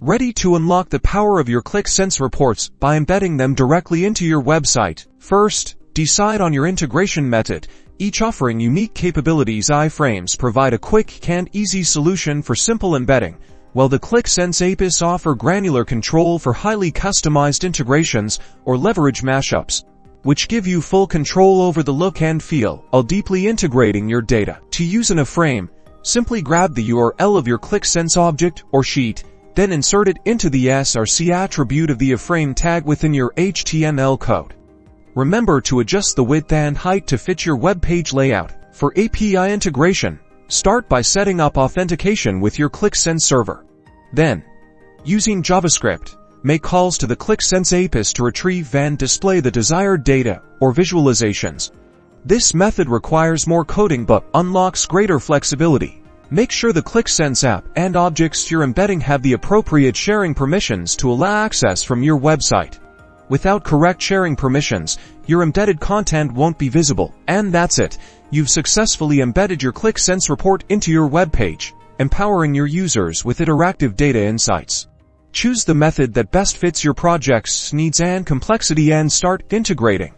Ready to unlock the power of your Qlik Sense reports by embedding them directly into your website. First, decide on your integration method, each offering unique capabilities. Iframes provide a quick and easy solution for simple embedding, while the Qlik Sense APIs offer granular control for highly customized integrations or leverage mashups, which give you full control over the look and feel while deeply integrating your data. To use an iframe, simply grab the URL of your Qlik Sense object or sheet, then insert it into the src attribute of the iframe tag within your HTML code. Remember to adjust the width and height to fit your web page layout. For API integration, start by setting up authentication with your Qlik Sense server. Then, using JavaScript, make calls to the Qlik Sense APIs to retrieve and display the desired data or visualizations. This method requires more coding but unlocks greater flexibility. Make sure the Qlik Sense app and objects you're embedding have the appropriate sharing permissions to allow access from your website. Without correct sharing permissions, your embedded content won't be visible. And that's it. You've successfully embedded your Qlik Sense report into your web page, empowering your users with interactive data insights. Choose the method that best fits your project's needs and complexity and start integrating.